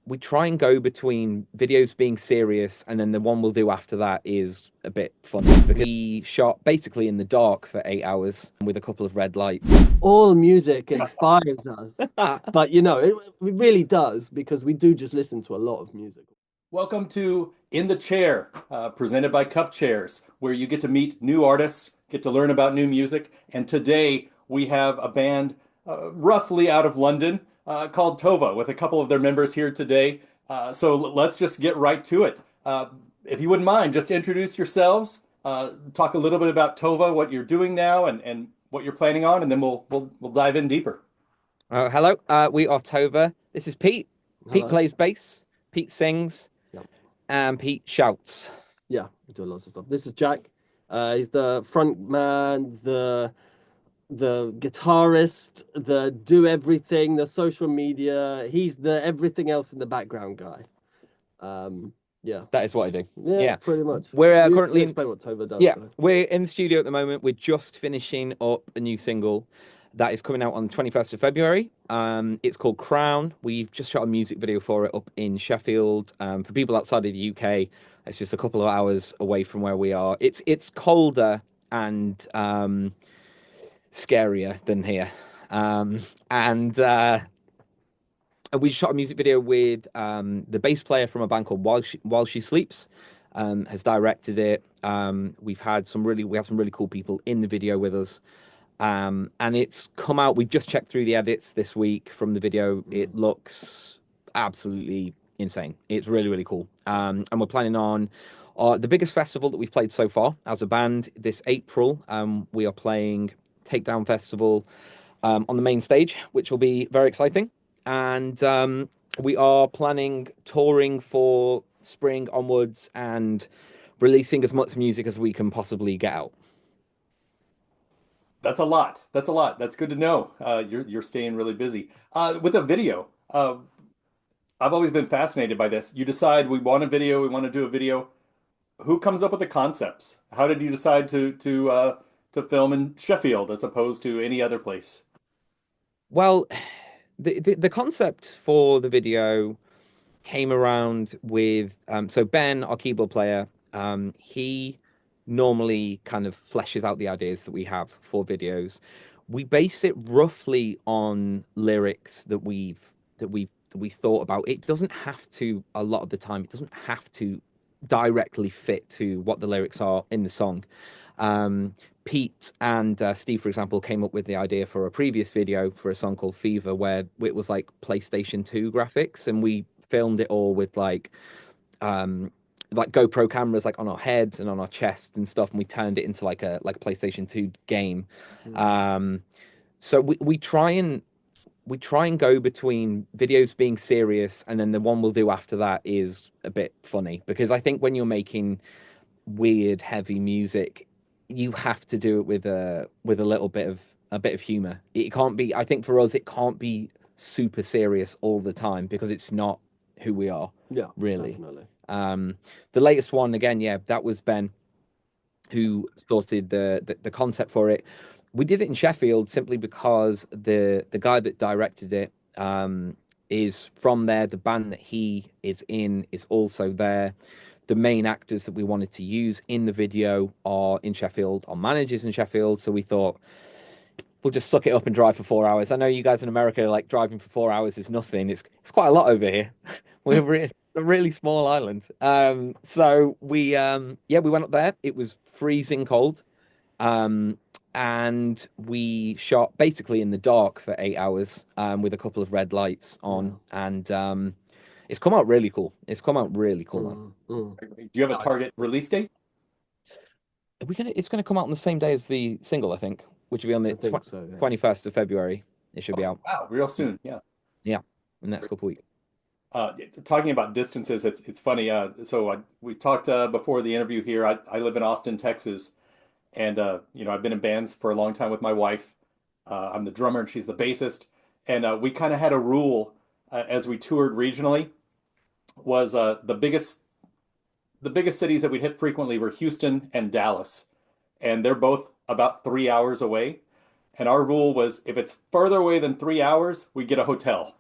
we try and go between videos being serious and then the one we'll do after that is a bit funny because we shot basically in the dark for 8 hours with a couple of red lights. All music inspires us, but it really does because we do just listen to a lot of music. Welcome to In the Chair, presented by Cup Chairs, where you get to meet new artists, get to learn about new music. And today we have a band roughly out of London called Tova with a couple of their members here today. So let's just get right to it. If you wouldn't mind, just introduce yourselves, talk a little bit about Tova, what you're doing now, and what you're planning on, and then we'll dive in deeper. Hello, we are Tova. This is Pete. Pete Hello. plays bass, Pete sings, Yep. and Pete shouts. Yeah, we do lots of stuff. This is Jack. He's the front man, the guitarist, the do everything, the social media. He's the everything else in the background guy. Yeah. That is what I do. Yeah, pretty much. We're You currently explain what Tova does. yeah, So. we're in the studio at the moment. We're just finishing up a new single that is coming out on the 21st of February. It's called Crown. We've just shot a music video for it up in Sheffield. For people outside of the UK, it's just a couple of hours away from where we are. It's colder and scarier than here. And we shot a music video with the bass player from a band called While She Sleeps. Has directed it. We have some really cool people in the video with us. And it's come out. We just checked through the edits this week from the video. It looks absolutely insane. It's really cool. And we're planning on the biggest festival that we've played so far as a band this April. We are playing Takedown Festival on the main stage, which will be very exciting. And we are planning touring for spring onwards and releasing as much music as we can possibly get out. That's a lot. That's a lot. That's good to know. You're staying really busy. With a video, I've always been fascinated by this. You decide we want a video, we want to do a video. Who comes up with the concepts? How did you decide to film in Sheffield as opposed to any other place? Well, the concept for the video came around with so Ben, our keyboard player, he normally kind of fleshes out the ideas that we have for videos. We base it roughly on lyrics that we thought about. It doesn't have to, a lot of the time, it doesn't have to directly fit to what the lyrics are in the song. Pete and Steve, for example, came up with the idea for a previous video for a song called Fever, where it was like PlayStation 2 graphics, and we filmed it all with like GoPro cameras like on our heads and on our chest and stuff, and we turned it into like a PlayStation 2 game. Um, so we try and go between videos being serious and then the one we'll do after that is a bit funny because I think when you're making weird heavy music you have to do it with a little bit of humor. It can't be, I think for us it can't be super serious all the time because it's not who we are Yeah, really. definitely. The latest one again, yeah, that was Ben who sorted the concept for it. We did it in Sheffield simply because the guy that directed it is from there. The band that he is in is also there. The main actors that we wanted to use in the video are in Sheffield, our managers in Sheffield. So we thought we'll just suck it up and drive for 4 hours. I know you guys in America like driving for 4 hours is nothing. It's quite a lot over here. We're a really small island. So we went up there. It was freezing cold. Um, and we shot basically in the dark for 8 hours with a couple of red lights on, and it's come out really cool. It's come out really cool, man. Do you have a target release date? It's gonna come out on the same day as the single, I think, which will be on the I think so, yeah. 21st of February. It should be out. Wow, real soon. Yeah. Yeah, in the next couple of weeks. Talking about distances, it's funny. We talked before the interview here. I live in Austin, Texas, and I've been in bands for a long time with my wife. I'm the drummer and she's the bassist, and we kind of had a rule as we toured regionally was the biggest cities that we'd hit frequently were Houston and Dallas, and they're both about 3 hours away. And our rule was if it's further away than 3 hours, we get a hotel.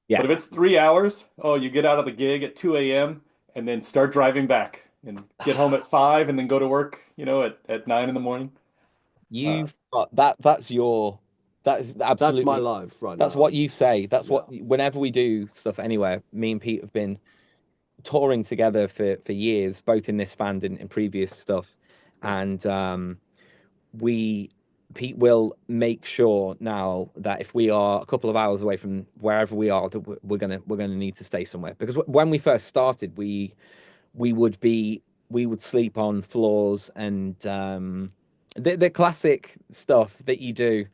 Yeah. But if it's 3 hours, oh, you get out of the gig at 2 a.m. and then start driving back and get home at 5 and then go to work, at 9 in the morning. Uh, You've got that. That is That's my absolutely, life right that's now. what you say. That's Yeah. what, whenever we do stuff anywhere, me and Pete have been touring together for years, both in this band and in previous stuff. Yeah. And we Pete will make sure now that if we are a couple of hours away from wherever we are, that we're gonna need to stay somewhere. Because when we first started, we would be we would sleep on floors and the classic stuff that you do.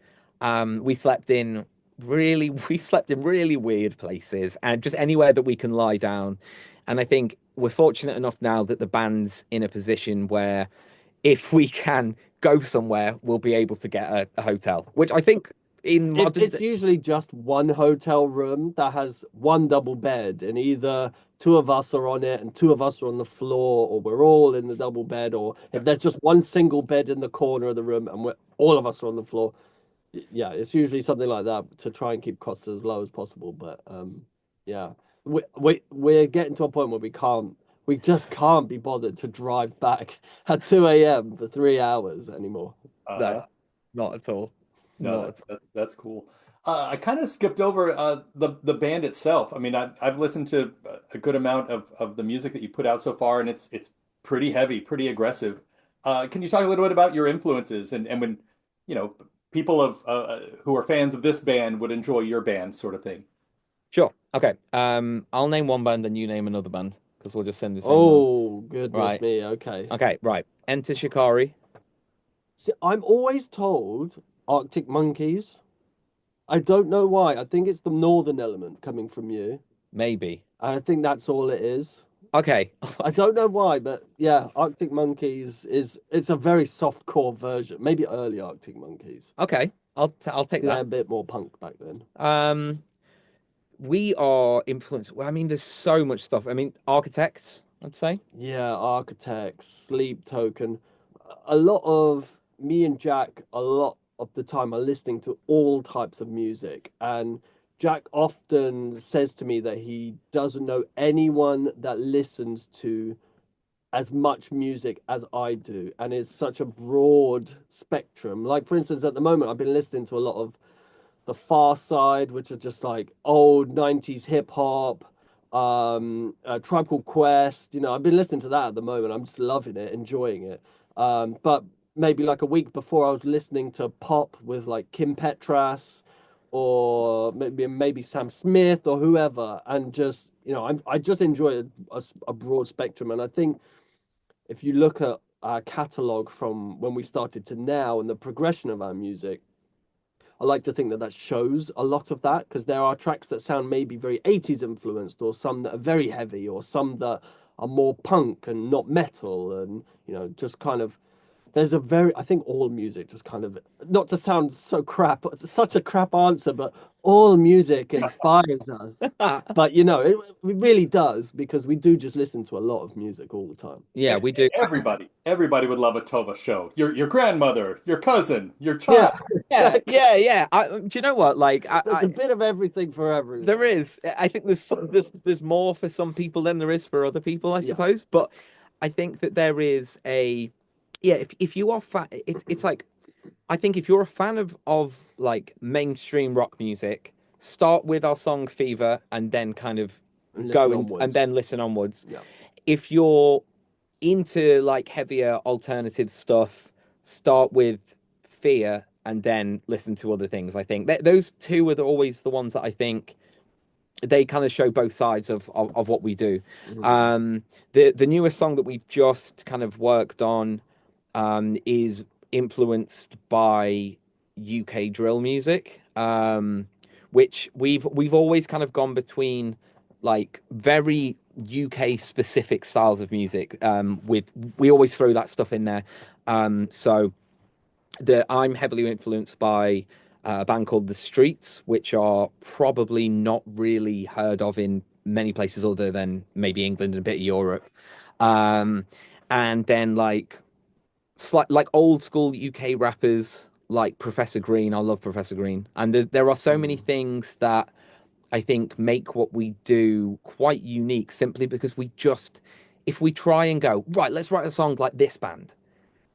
We slept in we slept in really weird places and just anywhere that we can lie down. And I think we're fortunate enough now that the band's in a position where if we can go somewhere, we'll be able to get a hotel, which I think in modern It's usually just one hotel room that has one double bed, and either two of us are on it and two of us are on the floor, or we're all in the double bed, or if there's just one single bed in the corner of the room and we're all of us are on the floor. Yeah, it's usually something like that to try and keep costs as low as possible. But yeah, we're getting to a point where we just can't be bothered to drive back at 2 a.m. for 3 hours anymore. no, uh-huh. not at all, No, not at that's cool. I kind of skipped over the band itself. I mean, I've listened to a good amount of the music that you put out so far, and it's pretty heavy, pretty aggressive. Can you talk a little bit about your influences and when you know people who are fans of this band would enjoy your band, sort of thing? Sure. Okay. I'll name one band and you name another band because we'll just send the same ones. Oh, goodness Right. me. Okay. Okay. Right. Enter Shikari. See, I'm always told Arctic Monkeys. I don't know why. I think it's the northern element coming from you. Maybe. And I think that's all it is. Okay. I don't know why, but yeah, Arctic Monkeys is it's a very soft core version. Maybe early Arctic Monkeys. Okay. I'll take They're that. a bit more punk back then. Um, we are influenced. Well, I mean, there's so much stuff. I mean, architects, I'd say. Yeah, Architects, Sleep Token. A lot of me and Jack, a lot of the time, are listening to all types of music. And Jack often says to me that he doesn't know anyone that listens to as much music as I do. And it's such a broad spectrum. Like, for instance, at the moment, I've been listening to a lot of the Far Side, which is just like old 90s hip hop, Tribe Called Quest. I've been listening to that at the moment. I'm just loving it, enjoying it. But maybe like a week before, I was listening to pop with like Kim Petras or maybe Sam Smith or whoever, and just I just enjoy a broad spectrum. And I think if you look at our catalog from when we started to now and the progression of our music, I like to think that that shows a lot of that, because there are tracks that sound maybe very 80s influenced, or some that are very heavy, or some that are more punk and not metal, and just kind of there's a very I think all music just kind of, not to sound so crap, it's such a crap answer, but all music inspires us. But it really does, because we do just listen to a lot of music all the time. Yeah, we do. Everybody would love a Tova show. Your grandmother, your cousin, your Yeah, child. Yeah, exactly. yeah, yeah. Do you know what? Like, There's a bit of everything for everyone. there is. I think there's more for some people than there is for other people, I Yeah. suppose. But I think that there is a, yeah. If you are it's like, I think if you're a fan of like mainstream rock music, start with our song Fever and then kind of And go listen and onwards. then listen onwards. Yeah. If you're into like heavier alternative stuff, start with Fear and then listen to other things. I think those two are always the ones that I think they kind of show both sides of what we do. Mhm. The newest song that we've just kind of worked on is influenced by UK drill music, which we've always kind of gone between like very UK specific styles of music. With we always throw that stuff in there. So I'm heavily influenced by a band called The Streets, which are probably not really heard of in many places other than maybe England and a bit of Europe. Um, and then like old school UK rappers like Professor Green. I love Professor Green, and there are so many Mm. things that I think, make what we do quite unique simply because if we try and go, right, let's write a song like this band,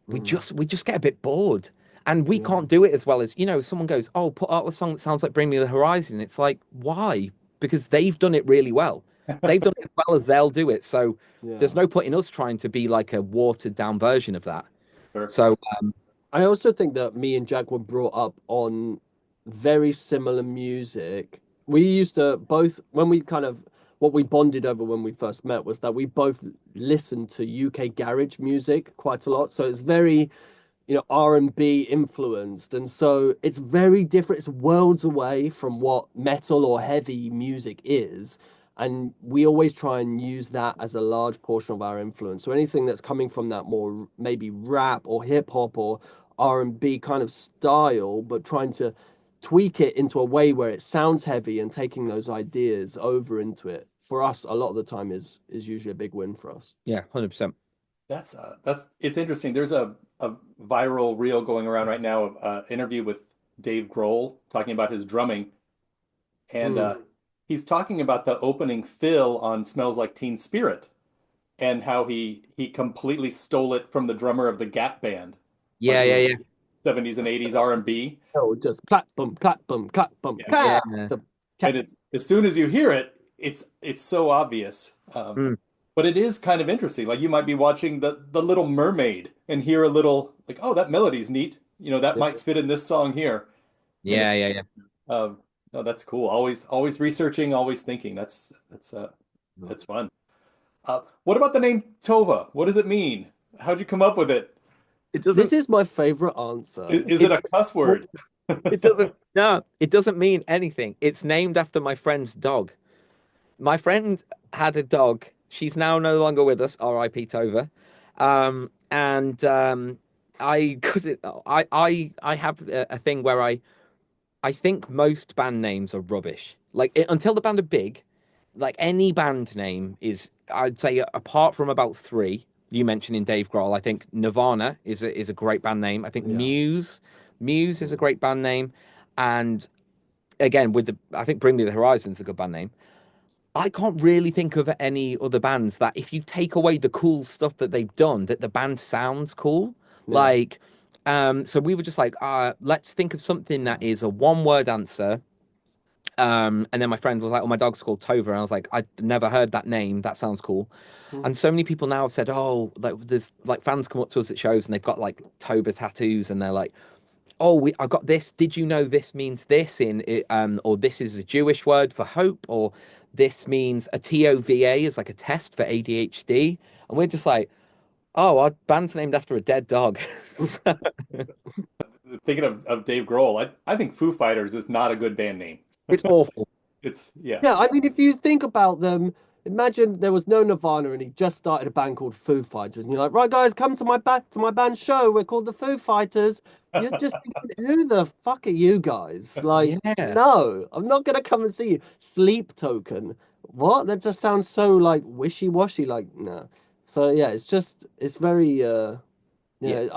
we just get a bit bored. And we Yeah. can't do it as well as, someone goes, oh, put out a song that sounds like Bring Me the Horizon. It's like, why? Because they've done it really well. They've done it as well as they'll do it. So there's Yeah. no point in us trying to be like a watered down version of that. Sure. So I also think that me and Jack were brought up on very similar music. We used to both, when we kind of, what we bonded over when we first met was that we both listened to UK garage music quite a lot. So it's very, R&B influenced, and so it's very different. It's worlds away from what metal or heavy music is, and we always try and use that as a large portion of our influence. So anything that's coming from that more maybe rap or hip hop or R&B kind of style, but trying to tweak it into a way where it sounds heavy and taking those ideas over into it, for us a lot of the time is usually a big win for us. yeah, 100%. That's it's interesting. There's a viral reel going around right now of interview with Dave Grohl talking about his drumming, and Mm, he's talking about the opening fill on "Smells Like Teen Spirit" and how he completely stole it from the drummer of the Gap Band, like Yeah, in yeah, mm. yeah. 70s and 80s R&B. Oh, just clap, boom, clap, boom, clap, boom, Yeah, Yeah. clap. The and cat. it's as soon as you hear it, it's so obvious. Mm, But it is kind of interesting. Like you might be watching the Little Mermaid and hear a little like, oh, that melody's neat. That might fit in this song here. And yeah, yeah, yeah. uh, no, that's cool. Always researching, always thinking. That's fun. What about the name Tova? What does it mean? How'd you come up with it? It This doesn't is my favorite answer. Is it It a cuss word? it doesn't no, it doesn't mean anything. It's named after my friend's dog. My friend had a dog. She's now no longer with us, R.I.P. Tova. And I couldn't. I have a thing where I think most band names are rubbish. Like until the band are big, like any band name is, I'd say, apart from about three you mentioned in Dave Grohl. I think Nirvana is a great band name. I think yeah. Muse is a great band name, and again I think Bring Me the Horizon's a good band name. I can't really think of any other bands that, if you take away the cool stuff that they've done, that the band sounds cool. Yeah. Like, so we were just like, let's think of something that is a one-word answer. And then my friend was like, "Oh, my dog's called Tova," and I was like, "I'd never heard that name. That sounds cool." Mm. And so many people now have said, "Oh, like there's like fans come up to us at shows and they've got like Tova tattoos, and they're like, oh, I got this. Did you know this means this in it, or this is a Jewish word for hope, or this means a TOVA is like a test for ADHD?" And we're just like, oh, our band's named after a dead dog. So, Thinking of Dave Grohl, I think Foo Fighters is not a good band name. it's awful. It's yeah. Yeah, I mean, if you think about them, imagine there was no Nirvana and he just started a band called Foo Fighters, and you're like, right, guys, come to my band show. We're called the Foo Fighters. You're just thinking, who the fuck are you guys? Like, Yeah, no, I'm not gonna come and see you. Sleep Token. What? That just sounds so like wishy-washy. Like, no. So yeah, it's very yeah,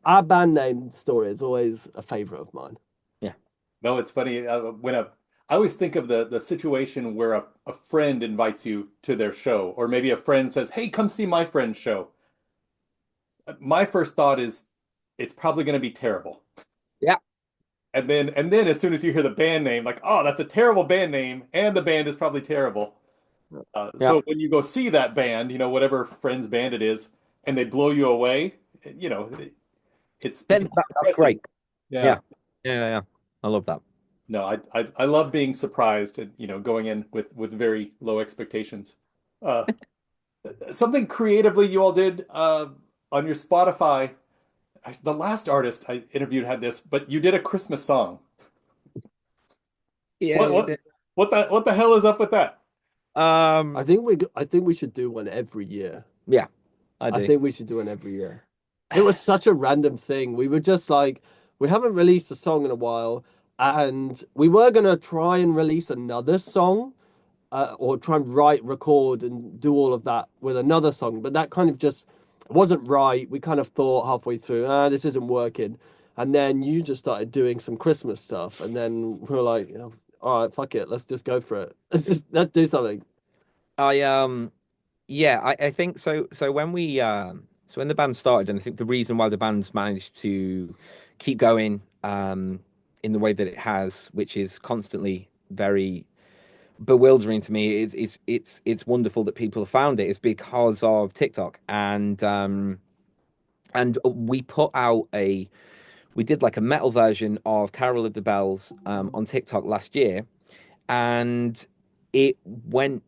our band name story is always a favorite of mine. yeah. No, it's funny I always think of the situation where a friend invites you to their show, or maybe a friend says, "Hey, come see my friend's show." My first thought is it's probably going to be terrible. Yeah. And then as soon as you hear the band name, like, oh, that's a terrible band name, and the band is probably terrible. Yeah. So when you go see that band, whatever friend's band it is, and they blow you away, it's Then that's impressive. great. Yeah. Yeah. Yeah, yeah, yeah. I love that. No, I love being surprised and going in with very low expectations. Uh, Something creatively you all did on your Spotify. The last artist I interviewed had this, but you did a Christmas song. Yeah, What we what did. what the hell is up with that? I Um, think we should do one every year. yeah, I I do. think we should do one every year. It was such a random thing. We were just like, we haven't released a song in a while, and we were gonna try and release another song, or try and write, record, and do all of that with another song. But that kind of just wasn't right. We kind of thought halfway through, this isn't working. And then you just started doing some Christmas stuff, and then we were like, all right, fuck it, let's just go for it. Let's do something. I Yeah, I think so. So when the band started, and I think the reason why the band's managed to keep going in the way that it has, which is constantly very bewildering to me, is it's wonderful that people have found it, is because of TikTok. And we put out a we did like a metal version of Carol of the Bells on TikTok last year, and it went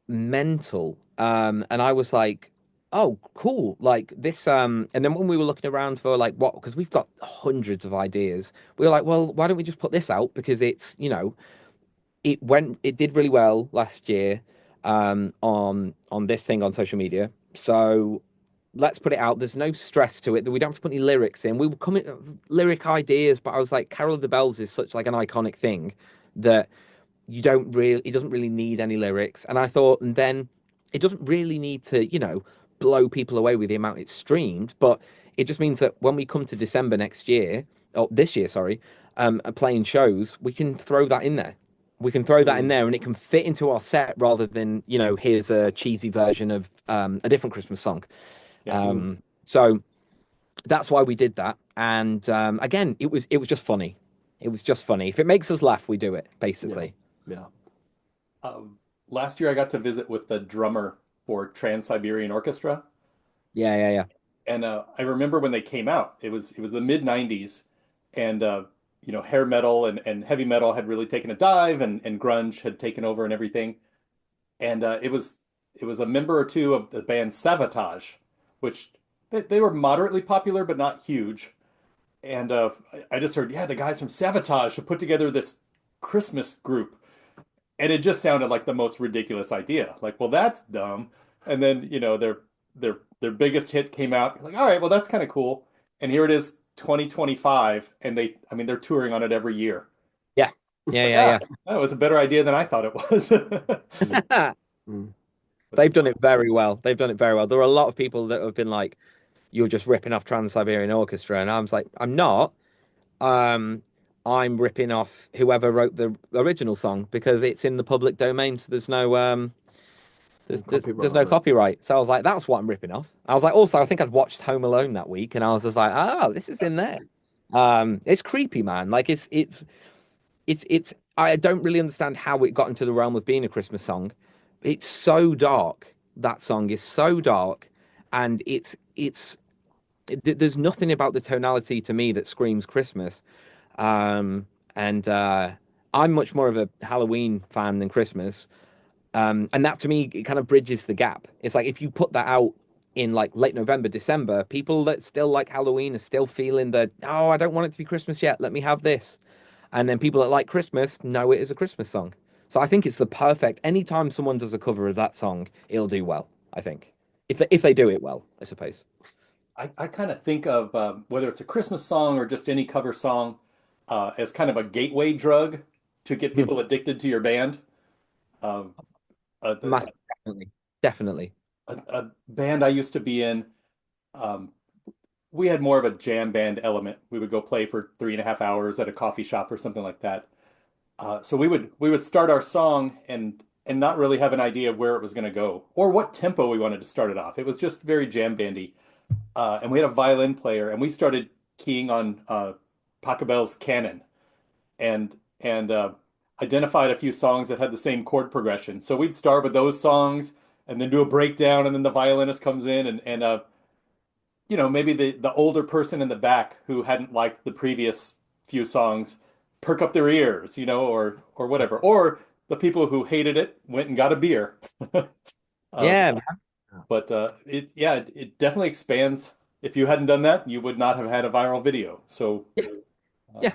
mental. And I was like, oh, cool. Like this, and then when we were looking around for like what, because we've got hundreds of ideas, we were like, well, why don't we just put this out? Because it's, it did really well last year, on this thing on social media. So let's put it out. There's no stress to it. That we don't have to put any lyrics in. We were coming lyric ideas, but I was like, Carol of the Bells is such like an iconic thing that you don't really it doesn't really need any lyrics. And I thought, and then it doesn't really need to, blow people away with the amount it's streamed, but it just means that when we come to December next year, or this year, sorry, playing shows, we can throw that in there. We can throw that in Mm, there and it can fit into our set rather than, here's a cheesy version of a different Christmas song. Yeah. mm, So that's why we did that. And again, it was just funny. It was just funny. If it makes us laugh, we do it, yeah, basically. yeah. Um, Last year I got to visit with the drummer for Trans-Siberian Orchestra. Yeah, yeah, yeah. And I remember when they came out, it was the mid 90s, and hair metal and heavy metal had really taken a dive, and grunge had taken over and everything. And it was a member or two of the band Savatage, which they were moderately popular but not huge. And I just heard, yeah, the guys from Savatage have put together this Christmas group, and it just sounded like the most ridiculous idea. Like, well, that's dumb. And then, their biggest hit came out. Like, all right, well, that's kind of cool. And here it is, 2025, and I mean, they're touring on it every year. Yeah, It's yeah, like, yeah, that was a better idea than I thought it was. Mm, yeah. mm. But They've done it very well. They've done it very well. There are a lot of people that have been like, "You're just ripping off Trans-Siberian Orchestra," and I was like, "I'm not. Um, I'm ripping off whoever wrote the original song because it's in the public domain, so there's no there's Copyright no on it. copyright." So I was like, "That's what I'm ripping off." I was like, also, I think I'd watched Home Alone that week, and I was just like, "Ah, this is in there." It's creepy, man. Like it's I don't really understand how it got into the realm of being a Christmas song. It's so dark. That song is so dark, and there's nothing about the tonality to me that screams Christmas. And I'm much more of a Halloween fan than Christmas. And that to me it kind of bridges the gap. It's like if you put that out in like late November, December, people that still like Halloween are still feeling that, oh, I don't want it to be Christmas yet. Let me have this. And then people that like Christmas know it is a Christmas song. So I think it's the perfect. Anytime someone does a cover of that song, it'll do well. I think if they do it well, I suppose. I kind of think of whether it's a Christmas song or just any cover song as kind of a gateway drug to get Hmm. people addicted to your band. Um, Matt, definitely, definitely. a band I used to be in, um, we had more of a jam band element. We would go play for 3.5 hours at a coffee shop or something like that. So we would start our song and not really have an idea of where it was going to go or what tempo we wanted to start it off. It was just very jam bandy. And we had a violin player, and we started keying on Pachelbel's canon and identified a few songs that had the same chord progression. So we'd start with those songs and then do a breakdown, and then the violinist comes in and maybe the older person in the back who hadn't liked the previous few songs perk up their ears, or whatever. Or the people who hated it went and got a beer. Uh, Yeah, man. but it definitely expands. If you hadn't done that, you would not have had a viral video. So Yeah, uh, yeah,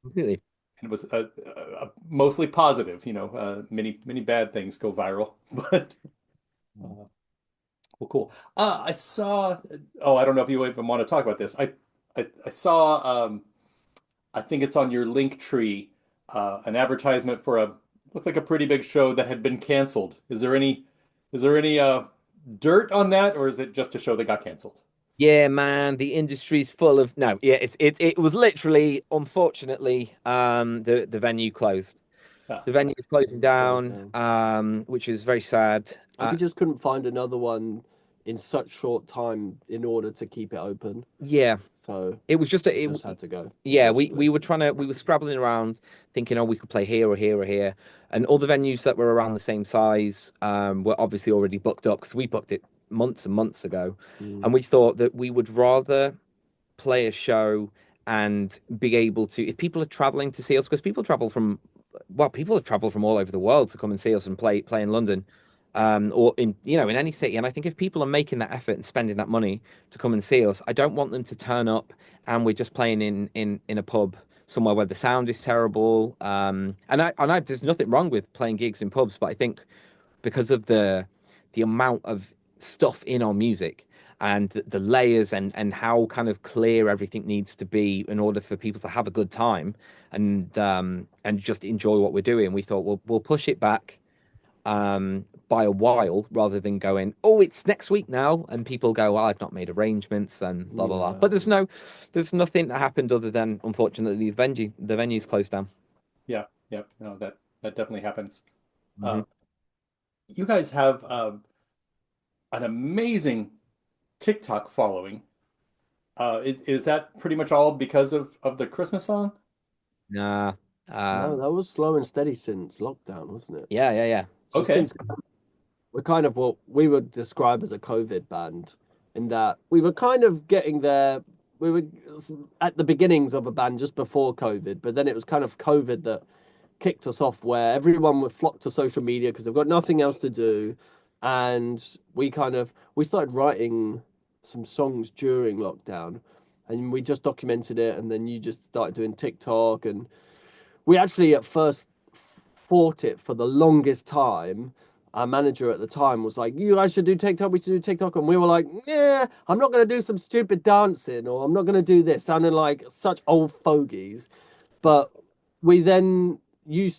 completely. it was mostly positive. Many many bad things go viral, but well, cool. I saw. Oh, I don't know if you even want to talk about this. I saw. I think it's on your link tree. An advertisement for a looked like a pretty big show that had been canceled. Is there any dirt on that, or is it just a show that got canceled? Yeah, man, the industry's full of no. Yeah, it was literally, unfortunately, the venue closed. Yeah. The venue is closing Closed down, down. which is very sad. Like we just couldn't find another one in such short time in order to keep it open. Yeah, So it was just it just had to go, yeah, unfortunately. we were scrabbling around thinking, oh, we could play here or here or here, and all the venues that were around the same size were obviously already booked up because we booked it months and months ago, and Mm. we thought that we would rather play a show and be able to, if people are traveling to see us, because people travel from, well, people have traveled from all over the world to come and see us and play in London, or in, in any city. And I think if people are making that effort and spending that money to come and see us, I don't want them to turn up and we're just playing in a pub somewhere where the sound is terrible. There's nothing wrong with playing gigs in pubs, but I think because of the amount of stuff in our music and the layers and how kind of clear everything needs to be in order for people to have a good time and just enjoy what we're doing. We thought we'll push it back by a while rather than going, oh, it's next week now, and people go, well, I've not made arrangements and blah blah blah. Yeah. But there's nothing that happened other than unfortunately the venue's closed down. Yeah. Yeah. No, that definitely happens. Hmm. Uh, you guys have an amazing TikTok following. Is that pretty much all because of the Christmas song? Nah. No, Um, that was slow and steady since lockdown, wasn't it? yeah, yeah, yeah. So Okay. since we're kind of what we would describe as a COVID band, in that we were kind of getting there. We were at the beginnings of a band just before COVID, but then it was kind of COVID that kicked us off, where everyone would flock to social media because they've got nothing else to do, and we started writing some songs during lockdown, and we just documented it, and then you just started doing TikTok, and we actually at first fought it for the longest time. Our manager at the time was like, "You guys should do TikTok. We should do TikTok," and we were like, "Yeah, I'm not gonna do some stupid dancing, or I'm not gonna do this," sounding like such old fogies. But we then you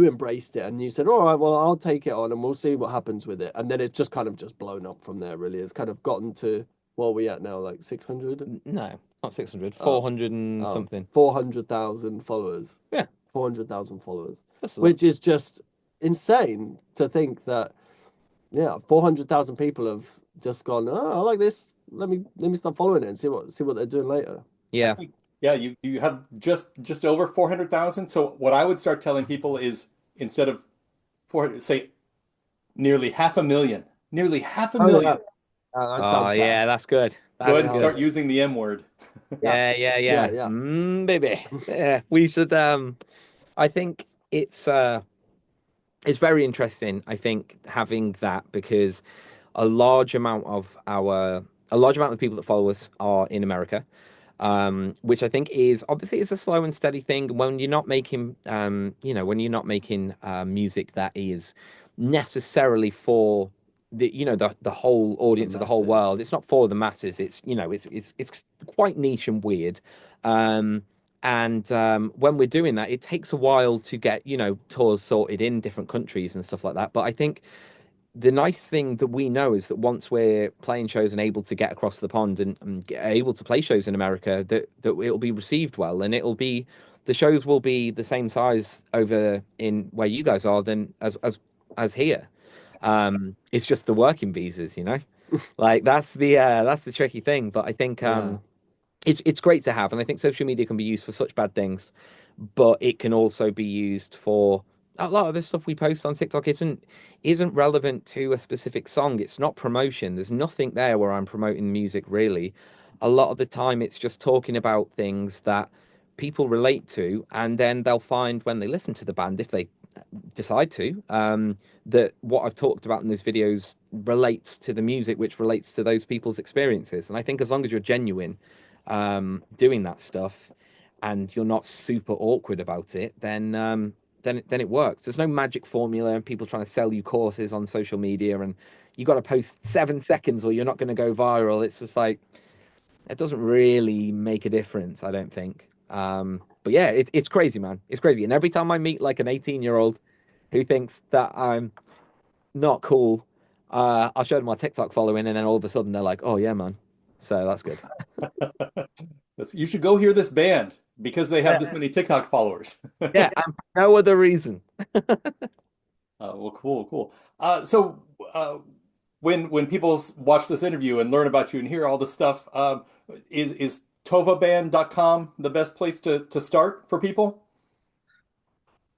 embraced it and you said, "All right, well, I'll take it on and we'll see what happens with it." And then it's just kind of just blown up from there. Really, it's kind of gotten to what are we at now, like 600? No, not 600, Oh, 400 and oh, something. 400,000 followers. Yeah, 400,000 followers, that's a lot. which is just insane to think that, yeah, 400,000 people have just gone, "Oh, I like this. Let me start following it and see what they're doing later." Yeah, Yeah, you have just over 400,000. So what I would start telling people is instead of 400, say nearly half a million, nearly half a Oh yeah, million. that oh sounds better. yeah, that's good. Go That's ahead and Yeah, good. start using the M word. yeah, Yeah, yeah, yeah, yeah. yeah. Baby. Yeah, we should I think it's very interesting, I think, having that because a large amount of the people that follow us are in America, which I think is obviously is a slow and steady thing. When you're not making, when you're not making music that is necessarily for the whole The audience of the whole masses. world. It's not for the masses. It's quite niche and weird. Um, and when we're doing that, it takes a while to get tours sorted in different countries and stuff like that. But I think the nice thing that we know is that once we're playing shows and able to get across the pond and able to play shows in America, that it'll be received well, and the shows will be the same size over in where you guys are than as here. It's just the working visas. Like that's the tricky thing. But I think Yeah, it's great to have, and I think social media can be used for such bad things, but it can also be used for a lot of the stuff we post on TikTok isn't relevant to a specific song. It's not promotion. There's nothing there where I'm promoting music really. A lot of the time it's just talking about things that people relate to, and then they'll find when they listen to the band, if they decide to, that what I've talked about in those videos relates to the music, which relates to those people's experiences. And I think as long as you're genuine doing that stuff and you're not super awkward about it, then it works. There's no magic formula and people trying to sell you courses on social media and you got to post 7 seconds or you're not going to go viral. It's just like it doesn't really make a difference, I don't think. But yeah, it's crazy, man. It's crazy. And every time I meet like an 18-year-old who thinks that I'm not cool, I'll show them my TikTok following, and then all of a sudden they're like, "Oh yeah, man." So that's good. You should go hear this band because they have Yeah. this many TikTok followers. Yeah, and for no other reason. Well, cool, cool. So when people watch this interview and learn about you and hear all this stuff, is tovaband.com the best place to start for people?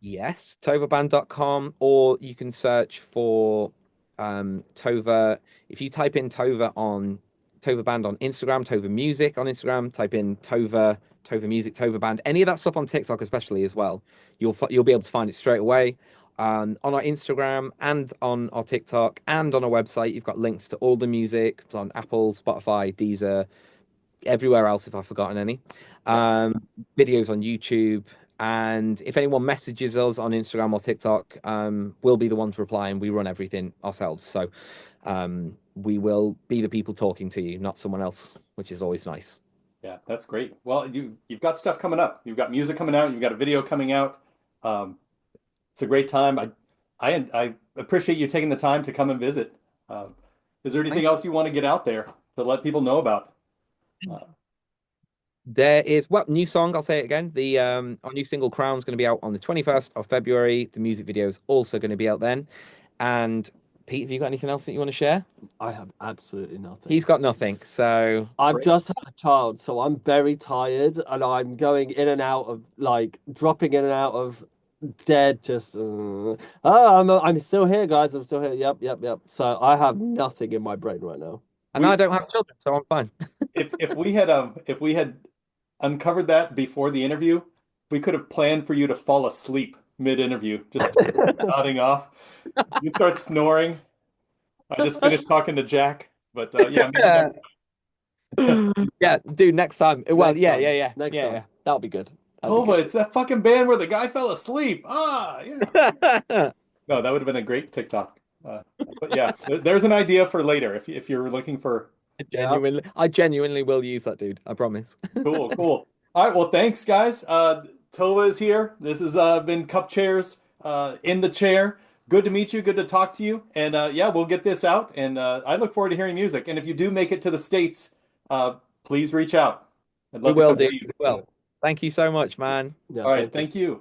Yes, tovaband.com, or you can search for Tova. If you type in Tova Band on Instagram, Tova Music on Instagram, type in Tova Music, Tova Band, any of that stuff on TikTok especially as well, you'll be able to find it straight away. On our Instagram and on our TikTok and on our website, you've got links to all the music on Apple, Spotify, Deezer, everywhere else if I've forgotten any. Yeah. Videos on YouTube. And if anyone messages us on Instagram or TikTok, we'll be the ones replying. We run everything ourselves. So we will be the people talking to you, not someone else, which is always nice. Yeah, that's great. Well, you've got stuff coming up. You've got music coming out. You've got a video coming out. Um, it's a great time. I appreciate you taking the time to come and visit. Is there anything Thank you. else you want to get out there to let people know about? Uh, There is, well, new song, I'll say it again. The our new single Crown's going to be out on the 21st of February. The music video is also going to be out then. And Pete, have you got anything else that you want to share? I have absolutely nothing. He's got nothing. So I've Great. just had a child, so I'm very tired, and I'm going in and out of like dropping in and out of dead. Just I'm still here, guys. I'm still here. Yep, yep, yep. So I have nothing in my brain right now. and I we don't have children, so I'm fine. if we had uncovered that before the interview, we could have planned for you to fall asleep mid-interview, just nodding off. You start snoring. I just finished talking to Jack, but yeah, maybe Yeah, next yeah, dude, next time. Well, Next yeah, time. yeah, yeah. Next Yeah, time. yeah. That'll be good. That'll be Tova, it's that fucking band where the guy fell asleep. Ah, yeah. good. No, that would have been a great TikTok. But yeah, there's an idea for later if you're looking for. Yeah. I genuinely will use that, dude. I promise. Cool, cool. All right, well, thanks, guys. Tova is here. This has been Cup Chairs in the chair. Good to meet you. Good to talk to you. And yeah, we'll get this out. And I look forward to hearing music. And if you do make it to the States, please reach out. I'd We love to will come do. see you. We will. Thank you so much, man. Yeah. All right, Thank you. thank you.